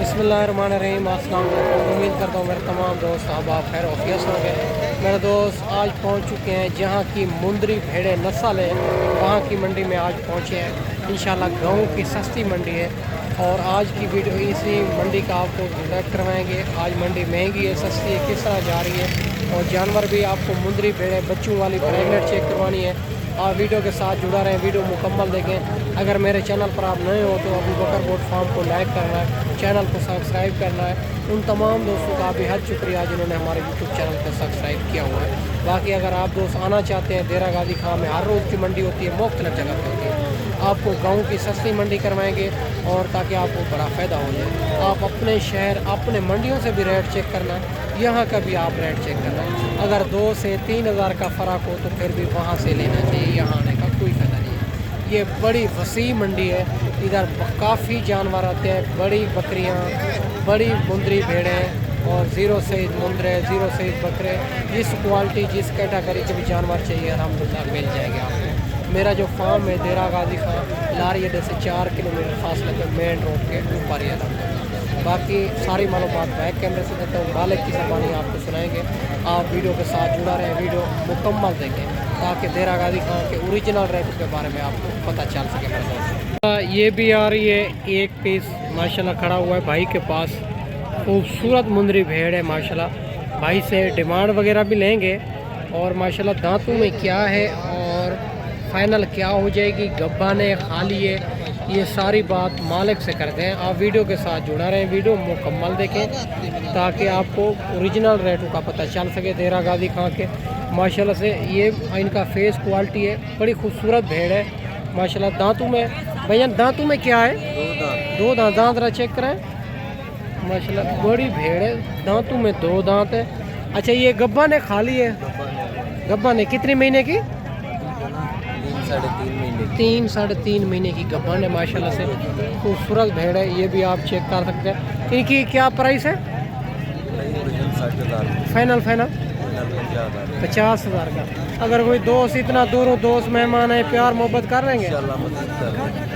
बिस्मिल्लाहिर्रहमानिर्रहीम। अस्सलाम वालेकुम। उम्मीद करता हूँ मेरे तमाम दोस्त अहबाब खैर ऑफियस हो गए। मेरे दोस्त आज पहुँच चुके हैं जहाँ की मुंदरी भेड़े नस्ल है, वहाँ की मंडी में आज पहुँचे हैं। इंशाल्लाह गाँव की सस्ती मंडी है और आज की वीडियो इसी मंडी का आपको विजिट करवाएंगे। आज मंडी महंगी है, सस्ती है, किस तरह जा रही है और जानवर भी आपको मुंदरी भेड़े बच्चों वाली प्रेगनेंट चेक करवानी है। आप वीडियो के साथ जुड़ा रहें, वीडियो मुकम्मल देखें। अगर मेरे चैनल पर आप नए हो तो अबू बकर गोट फार्म को लाइक करना है, चैनल को सब्सक्राइब करना है। उन तमाम दोस्तों का बेहद शुक्रिया जिन्होंने हमारे यूट्यूब चैनल को सब्सक्राइब किया हुआ है। बाकी अगर आप दोस्त आना चाहते हैं, देरा गाजी खां में हर रोज़ की मंडी होती है, मुख्तलिफ जगह पर होती है। आपको गाँव की सस्ती मंडी करवाएंगे और ताकि आपको बड़ा फ़ायदा हो जाए। आप अपने शहर अपने मंडियों से भी रेट चेक करना है, यहाँ का भी आप रेट चेक करना है। अगर 2 से 3 हज़ार का फ़र्क हो तो फिर भी वहाँ से लेना चाहिए, यहाँ आने का कोई फ़ायदा नहीं है। ये बड़ी वसी मंडी है, इधर काफ़ी जानवर आते हैं, बड़ी बकरियाँ, बड़ी मुंदरी भेड़ें और ज़ीरो साइज मुंदरे, ज़ीरो साइज बकरे। जिस क्वालिटी जिस कैटेगरी के भी जानवर चाहिए अल्हम्दुलिल्लाह मिल जाएंगे आपको। मेरा जो फार्म है देरा गाजी खां लारी अड्डे से 4 किलोमीटर फासले पर मेन रोड के ऊपर ही है। बाकी सारी मालूमात बैक कैमरे से देता हूँ, मालिक की ज़बानी आपको सुनाएंगे। आप वीडियो के साथ जुड़ा रहें, वीडियो मुकम्मल देखें ताकि देरा गाजी खां के ओरिजिनल रेट के बारे में आपको पता चल सके मेरे दोस्त। ये भी आ रही है एक पीस माशाल्लाह खड़ा हुआ है भाई के पास, खूबसूरत मुंदरी भेड़ है माशाल्लाह। भाई से डिमांड वगैरह भी लेंगे और माशाल्लाह दांतों में क्या है और फाइनल क्या हो जाएगी, गब्बाने खाली है, ये सारी बात मालिक से करते हैं। आप वीडियो के साथ जुड़ा रहें, वीडियो मुकम्मल देखें ताकि आपको ओरिजिनल रेटों का पता चल सके। देरा गाजी खां के माशाल्लाह से ये इनका फेस क्वालिटी है, बड़ी खूबसूरत भेड़ है माशाल्लाह। दांतों में भैया दांतों में क्या है? 2 दांत। दांत रहा चेक करें माशाल्लाह, बड़ी भेड़ है, दांतों में 2 दांत है। अच्छा ये गब्बा ने खाली है? गब्बा ने कितने महीने की? 3 साढ़े 3 महीने की गब्बन है माशाल्लाह से, खूबसूरत भेड़ है। ये भी आप चेक कर सकते हैं। इनकी क्या प्राइस है? फाइनल 50,000 का। अगर कोई दोस्त इतना दूरों दोस्त मेहमान है, प्यार मोहब्बत कर लेंगे,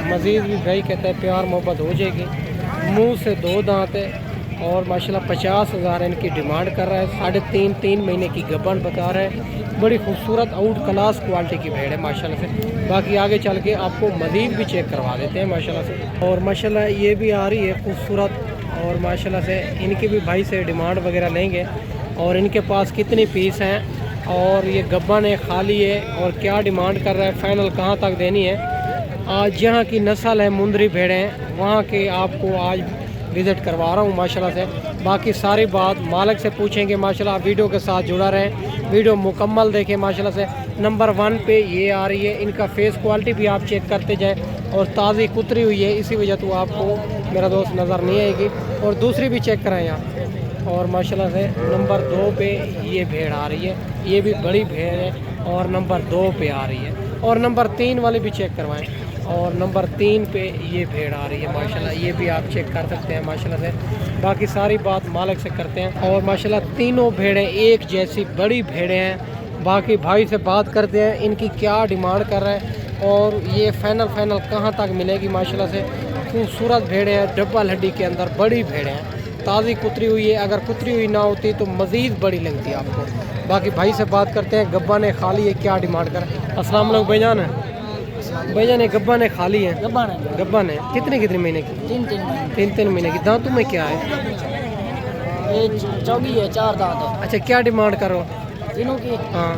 मज़ीद भी भाई कहते हैं प्यार मोहब्बत हो जाएगी। मुंह से 2 दांत है और माशाल्लाह 50,000 इनकी डिमांड कर रहा है। 3.5 महीने की गब्बन बता रहा है। बड़ी खूबसूरत आउट क्लास क्वालिटी की भेड़ है माशाल्लाह से। बाकी आगे चल के आपको मज़ीद भी चेक करवा देते हैं माशाल्लाह से। और माशाल्लाह ये भी आ रही है खूबसूरत और माशाल्लाह से इनके भी भाई से डिमांड वगैरह लेंगे और इनके पास कितनी पीस हैं और ये गब्बन है खाली है और क्या डिमांड कर रहा है, फ़ाइनल कहाँ तक देनी है। आज जहाँ की नस्ल है मुंदरी भेड़ें वहाँ के आपको आज विज़िट करवा रहा हूँ माशाल्लाह से। बाकी सारी बात मालिक से पूछेंगे माशाल्लाह। आप वीडियो के साथ जुड़ा रहें, वीडियो मुकम्मल देखें माशाल्लाह से। नंबर 1 पे ये आ रही है, इनका फेस क्वालिटी भी आप चेक करते जाएं और ताज़ी कुतरी हुई है, इसी वजह तो आपको मेरा दोस्त नज़र नहीं आएगी। और दूसरी भी चेक कराएँ यहाँ। और माशाल्लाह से नंबर 2 पे ये भेड़ आ रही है, ये भी बड़ी भेड़ है और नंबर 2 पे आ रही है। और नंबर 3 वाली भी चेक करवाएँ और नंबर 3 पे ये भेड़ आ रही है माशाल्लाह, ये भी आप चेक कर सकते हैं माशाल्लाह से। बाकी सारी बात मालिक से करते हैं। और माशाल्लाह तीनों भेड़ें एक जैसी बड़ी भेड़ें हैं। बाकी भाई से बात करते हैं इनकी क्या डिमांड कर रहे हैं और ये फाइनल कहाँ तक मिलेगी माशाल्लाह से। खूबसूरत भेड़ें हैं, डबल हड्डी के अंदर बड़ी भेड़ें हैं, ताज़ी कुतरी हुई है। अगर कुतरी हुई ना होती तो मज़ीद बड़ी लगती है आपको। बाकी भाई से बात करते हैं, गब्बा ने खाली है, क्या डिमांड कर। अस्सलाम वालेकुम भाईजान है। भैया ने गब्बा ने खाली है? गब्बा ने कितने महीने की? 3 महीने की। दांतों में क्या है? ये चौगी है, 4 दांत है। अच्छा क्या डिमांड करो तीनों की? हाँ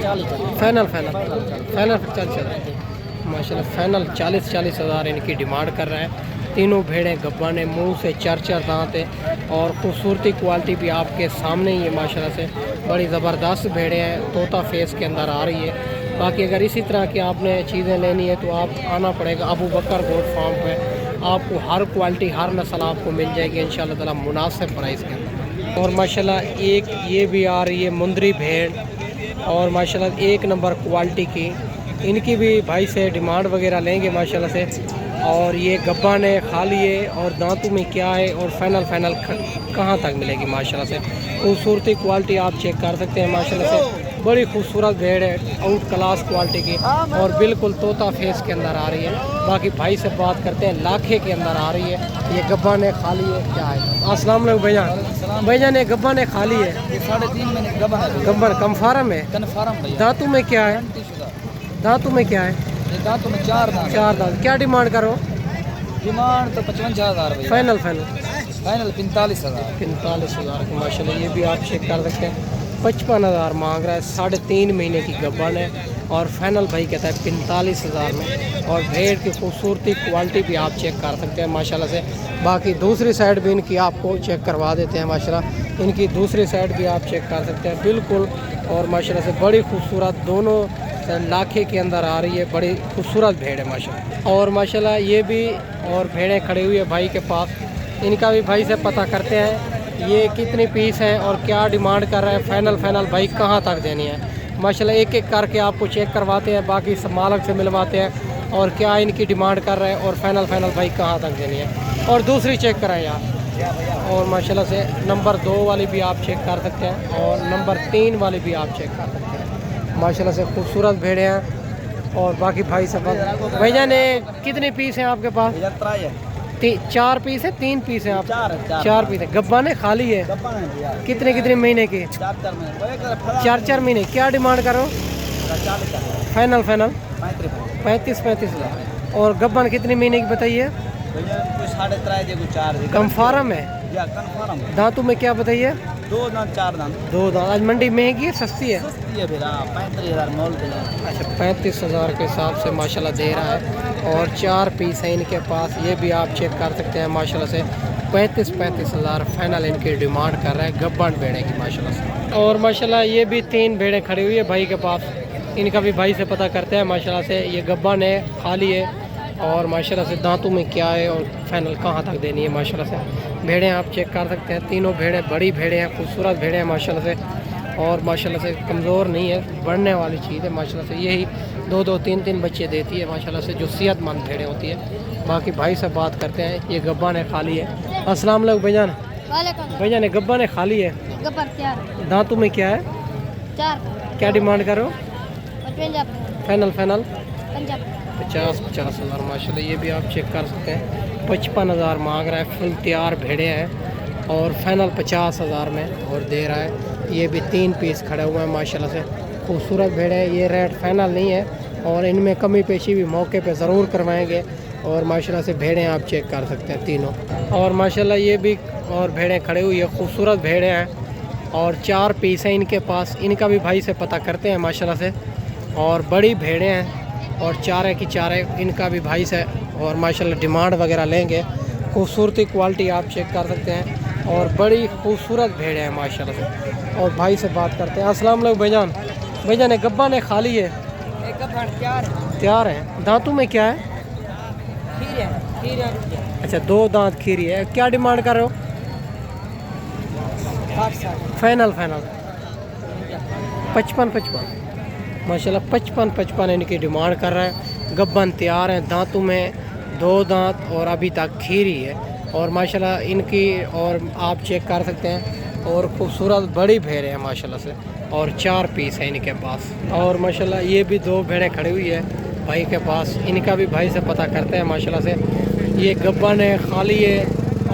40 फाइनल 40,000 माशाल्लाह। फाइनल 40,000 इनकी डिमांड कर रहा है। तीनों भेड़ें गब्बा ने, मुँह से 4 दांत है और खूबसूरती क्वालिटी भी आपके सामने ही है माशाल्लाह से। बड़ी ज़बरदस्त भेड़ें हैं, तोता फेस के अंदर आ रही है। बाकी अगर इसी तरह की आपने चीज़ें लेनी है तो आप आना पड़ेगा अबू बकर गोट फार्म पे। आपको हर क्वालिटी हर नस्ल आपको मिल जाएगी इंशाल्लाह ताला मुनासिब प्राइस के अंदर। और माशाल्लाह एक ये भी आ रही है मुंदरी भेड़ और माशाल्लाह 1 नंबर क्वालिटी की। इनकी भी भाई से डिमांड वगैरह लेंगे माशाल्लाह से। और ये गब्बा ने खाली है और दांतों में क्या है और फाइनल कहाँ तक मिलेगी माशाल्लाह से। खूबसूरती क्वालिटी आप चेक कर सकते हैं माशाल्लाह से। बड़ी खूबसूरत भेड़ है, आउट क्लास क्वालिटी की और बिल्कुल तोता फेस के अंदर आ रही है। बाकी भाई से बात करते हैं, लाखे के अंदर आ रही है। ये गब्बा ने खा ली है, क्या है? अस्सलाम वालेकुम भैया। भैया ने गब्बा ने खा ली है। 3.5 महीने गब्बर कम है। कन्फर्म भैया। दांतों में क्या है? दांतों में क्या है? ये दांतों में 4 दांत। 4 दांत। क्या डिमांड करो? डिमांड तो 55,000 भैया। फाइनल 45,000। 45,000 की माशाल्लाह। ये भी आप चेक कर सकते हैं, 55,000 मांग रहा है। 3.5 महीने की गब्बन है और फाइनल भाई कहता है 45,000 में। और भेड़ की खूबसूरती क्वालिटी भी आप चेक कर सकते हैं माशाल्लाह से। बाकी दूसरी साइड भी इनकी आपको चेक करवा देते हैं माशाल्लाह। इनकी दूसरी साइड भी आप चेक कर सकते हैं बिल्कुल। और माशाल्लाह से बड़ी खूबसूरत, दोनों लाखे के अंदर आ रही है, बड़ी खूबसूरत भेड़ है माशाल्लाह। और माशाल्लाह ये भी और भेड़ें खड़ी हुई है भाई के पास, इनका भी भाई से पता करते हैं ये कितनी पीस हैं और क्या डिमांड कर रहे हैं। फाइनल भाई कहाँ तक देनी है माशाल्लाह। एक एक करके आपको चेक करवाते हैं, बाकी सब मालक से मिलवाते हैं और क्या इनकी डिमांड कर रहे हैं और फाइनल भाई कहाँ तक देनी है। और दूसरी चेक कराएं यार। और माशाल्लाह से नंबर 2 वाली भी आप चेक कर सकते हैं और नंबर 3 वाली भी आप चेक कर सकते हैं। माशाल्लाह से खूबसूरत भेड़े हैं। और बाकी भाई सब भैया ने कितने पीस हैं आपके पास? 4 पीस है, 3 पीस है आप? 4 पीस है। गब्बा ने खाली है। कितने महीने की? 4 महीने। क्या डिमांड करो? फाइनल 35,000। और गब्बन कितने महीने की बताइए? 3.5 कन्फर्म है। दांतों में क्या बताइए? 2 दांत 4 दांत। 2 दांत। आज मंडी महंगी है सस्ती है? 35,000 मोल दिला। अच्छा, 35,000 के हिसाब से माशाल्लाह दे रहा है। और 4 पीस हैं इनके पास, ये भी आप चेक कर सकते हैं माशाल्लाह से। 35,000 फाइनल इनकी डिमांड कर रहा है गब्बन भेड़े की माशाल्लाह से। और माशाल्लाह ये भी 3 भेड़ें खड़ी हुई है भाई के पास, इनका भी भाई से पता करते हैं माशाल्लाह से। ये गब्बन है, खाली है और माशाल्लाह से दांतों में क्या है और फाइनल कहाँ तक देनी है माशाल्लाह से। भेड़ें आप चेक कर सकते हैं, तीनों भेड़ें बड़ी भेड़ें हैं, खूबसूरत भेड़ें हैं माशाल्लाह से। और माशाल्लाह से कमज़ोर नहीं है, बढ़ने वाली चीज़ है माशाल्लाह से। यही 2-2, 3-3 बच्चे देती है माशाल्लाह से, जो सेहतमंद भेड़ें होती है। बाकी भाई से बात करते हैं। ये गब्बा ने खाली है। अस्सलाम वालेकुम भैया। भैया ने गब्बा ने खाली है। दांतों में क्या है? 4। क्या डिमांड करो? 55। फाइनल 50,000 माशाल्लाह। ये भी आप चेक कर सकते हैं, 55,000 मांग रहा है। फुल तैयार भेड़े हैं और फाइनल 50,000 में और दे रहा है। ये भी 3 पीस खड़े हुए हैं माशाल्लाह से, खूबसूरत भेड़े हैं। ये रेट फाइनल नहीं है और इनमें कमी पेशी भी मौके पे ज़रूर करवाएंगे। और माशाल्लाह से भेड़ें आप चेक कर सकते हैं तीनों। और माशाल्लाह ये भी और भेड़ें खड़ी हुई है, खूबसूरत भेड़ें हैं और 4 पीस हैं इनके पास, इनका भी भाई से पता करते हैं माशाल्लाह से। और बड़ी भेड़ें हैं और चारे की चारे इनका भी भाई से और माशाल्लाह डिमांड वगैरह लेंगे। खूबसूरती क्वालिटी आप चेक कर सकते हैं और बड़ी खूबसूरत भेड़ें हैं माशाल्लाह से। और भाई से बात करते हैं। अस्सलाम वालेकुम भाईजान। भाईजान ने गब्बा ने खाली है? तैयार है। दांतों में क्या है? अच्छा, 2 दांत खीरी है। क्या डिमांड कर रहे हो? फाइनल 55 माशाल्लाह। 55 इनकी डिमांड कर रहा है। गब्बन तैयार हैं, दांतों में 2 दांत और अभी तक खीरी है। और माशाल्लाह इनकी और आप चेक कर सकते हैं और खूबसूरत बड़ी भेड़ें हैं माशाल्लाह से। और 4 पीस हैं इनके पास। और माशाल्लाह ये भी 2 भेड़ें खड़ी हुई है भाई के पास, इनका भी भाई से पता करते हैं माशाल्लाह से। ये गब्बन है, खाली है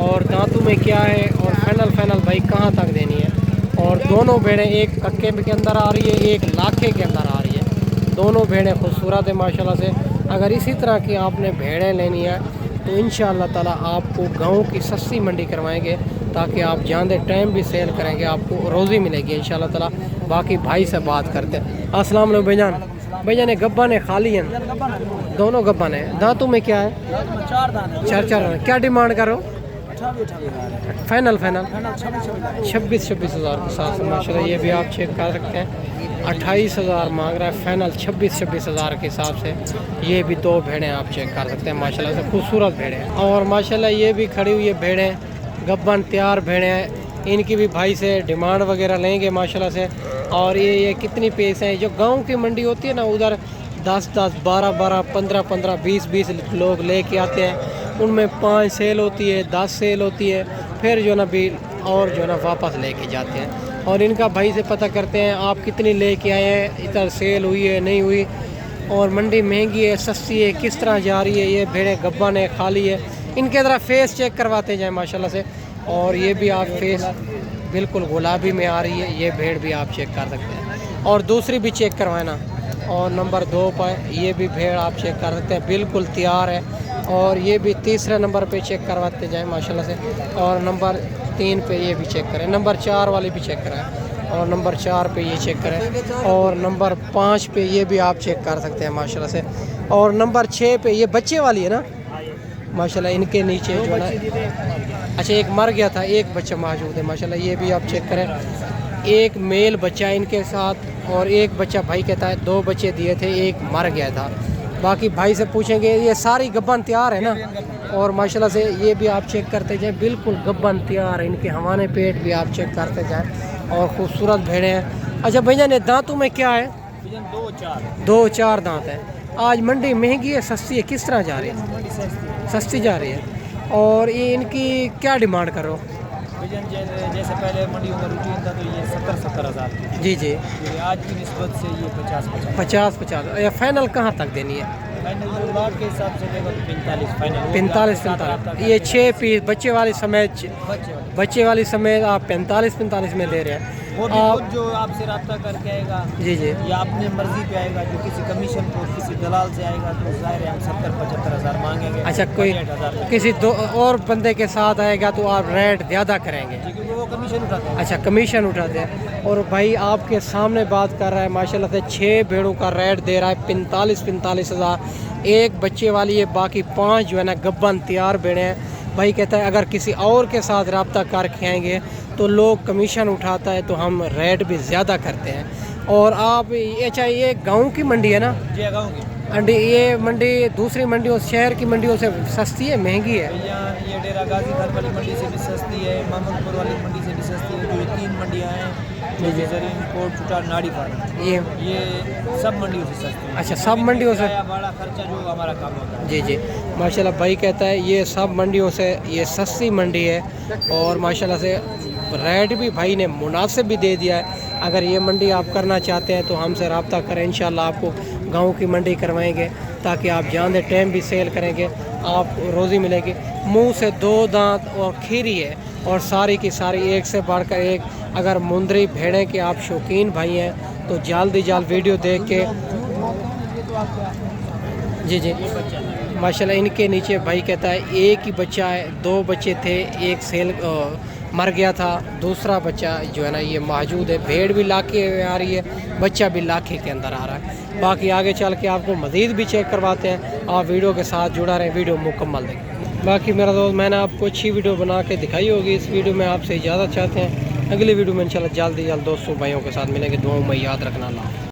और दांतों में क्या है और फाइनल भाई कहाँ तक देनी है। और दोनों भेड़ें एक कक्के के अंदर आ रही है, एक लाखे के अंदर आ रही है। दोनों भेड़ें खूबसूरत है माशाल्लाह से। अगर इसी तरह की आपने भेड़ें लेनी है तो इंशाअल्लाह ताला आपको गाँव की सस्ती मंडी करवाएंगे, ताकि आप जानते टाइम भी सेल करेंगे, आपको रोज़ी मिलेगी इंशाअल्लाह ताला। बाकी भाई से बात करते हैं। अस्सलाम वालेकुम भाईजान। भैया ने गब्बा ने खाली हैं? दोनों गब्बा ने। दांतों में क्या है? 4 दांत। 4 क्या डिमांड करो? 28,000। फाइनल 26,000 के साथ माशाल्लाह। ये भी आप चेक कर सकते हैं, 28,000 मांग रहा है। फाइनल 26,000 के हिसाब से। ये भी 2 भेड़ें आप चेक कर सकते हैं माशाल्लाह से, खूबसूरत भेड़ें हैं। और माशाल्लाह ये भी खड़ी हुई है भेड़ें, गब्बन तैयार भेड़ें हैं। इनकी भी भाई से डिमांड वगैरह लेंगे माशाल्लाह से। और ये कितनी पीस हैं? जो गांव की मंडी होती है ना, उधर 10-10, 12-12, 15-15, 20-20 लोग लेके आते हैं। उनमें 5 सेल होती है, 10 सेल होती है, फिर जो ना भी और जो ना वापस लेके जाते हैं। और इनका भाई से पता करते हैं आप कितनी लेके आए हैं, इधर सेल हुई है नहीं हुई, और मंडी महंगी है सस्ती है, किस तरह जा रही है। ये भेड़ें गब्बन है खाली है। इनके ज़रा फेस चेक करवाते जाएँ माशाल्लाह से। और ये भी आप फेस बिल्कुल गुलाबी में आ रही है, ये भेड़ भी आप चेक कर सकते हैं। और दूसरी भी चेक करवाना। और नंबर 2 पर ये भी भेड़ आप चेक कर सकते हैं, बिल्कुल तैयार है। और ये भी तीसरे नंबर पे चेक करवाते जाएं माशाल्लाह से। और नंबर 3 पे ये भी चेक करें, नंबर 4 वाली भी चेक कराएं, और नंबर 4 पे ये चेक करें, और नंबर 5 पे ये भी आप चेक कर सकते हैं माशाल्लाह से। और नंबर 6 पे ये बच्चे वाली है ना माशाल्लाह, इनके नीचे जो है ना, अच्छा एक मर गया था, एक बच्चा मौजूद है माशाल्लाह, ये भी आप चेक करें। एक मेल बच्चा इनके साथ, और एक बच्चा भाई कहता है 2 बच्चे दिए थे, एक मर गया था। बाकी भाई से पूछेंगे। ये सारी गब्बन तैयार है ना, और माशाल्लाह से ये भी आप चेक करते जाएं, बिल्कुल गब्बन तैयार है। इनके हवाने पेट भी आप चेक करते जाएं, और खूबसूरत भेड़े हैं। अच्छा भैया ने दांतों में क्या है? 2-4 दांत है। आज मंडी महंगी है सस्ती है, किस तरह जा रही है? सस्ती जा रही है। और ये इनकी क्या डिमांड करो? जैसे पहले मंडियों का रूटीन था तो ये 70-70 हज़ार जी जी, आज की निस्बत से ये 50-50 50-50। या फाइनल कहाँ तक देनी है? फाइनल लॉट के हिसाब से लेगा तो 45 फाइनल 45। ये 6 पीस बच्चे वाली समेत, बच्चे वाली समेत आप 45 में दे रहे हैं वो भी आप? खुद जो आपसे रब्ता करके आएगा जी जी, या अपनी मर्जी पे आएगा, जो किसी कमीशन को किसी दलाल से आएगा तो ज़ाहिर है हम 70-75 हज़ार मांगेंगे। अच्छा कोई 8,000 किसी दो और बंदे के साथ आएगा तो आप रेट ज़्यादा करेंगे? क्योंकि वो कमीशन उठाते हैं। अच्छा कमीशन उठाते हैं। और भाई आपके सामने बात कर रहा है माशाल्लाह से, 6 भेड़ों का रेट दे रहा है 45 हज़ार। एक बच्चे वाली है, बाकी 5 जो है ना गब्बन तैयार भेड़े हैं। भाई कहता है अगर किसी और के साथ रब्ता करके आएंगे तो लोग कमीशन उठाता है, तो हम रेट भी ज़्यादा करते हैं। और आप अच्छा ये गांव की मंडी है ना? जी गाँव की मंडी, ये मंडी दूसरी मंडियों शहर की मंडियों से सस्ती है महंगी है? यहाँ ये डेरा गाजी खान वाली मंडी से भी सस्ती है, महमूदपुर वाली मंडी से भी सस्ती है। जो ये 3 मंडियाँ हैं, जैसे जरीन, कोट, चुटा, नाड़ी फार्म, ये सब मंडियों से सस्ती है। अच्छा सब मंडियों से? बड़ा खर्चा जो हमारा काम होता है। जी जी माशाल्लाह, भाई कहता है ये सब मंडियों से ये सस्ती मंडी है। और माशाल्लाह से रेट भी भाई ने मुनासिब भी दे दिया है। अगर ये मंडी आप करना चाहते हैं तो हमसे रब्ता करें, इंशाल्लाह आपको गांव की मंडी करवाएंगे, ताकि आप जान दें टाइम भी सेल करेंगे, आप रोज़ी मिलेगी। मुंह से 2 दांत और खीरी है, और सारी की सारी एक से बढ़कर एक। अगर मुंदरी भेड़ें के आप शौकीन भाई हैं तो जल्द वीडियो देख के। जी जी माशाल्लाह, इनके नीचे भाई कहता है एक ही बच्चा है, 2 बच्चे थे, एक सेल मर गया था, दूसरा बच्चा जो है ना ये मौजूद है। भेड़ भी लाखे में आ रही है, बच्चा भी लाखे के अंदर आ रहा है। बाकी आगे चल के आपको मज़ीद भी चेक करवाते हैं, आप वीडियो के साथ जुड़ा रहें, वीडियो मुकम्मल देखें। बाकी मेरा दोस्त, मैंने आपको अच्छी वीडियो बना के दिखाई होगी। इस वीडियो में आपसे इजाज़त चाहते हैं, अगली वीडियो में इंशाल्लाह जल्द दोस्तों भाइयों के साथ मिलेंगे। दुआओं में याद रखना। अल्लाह।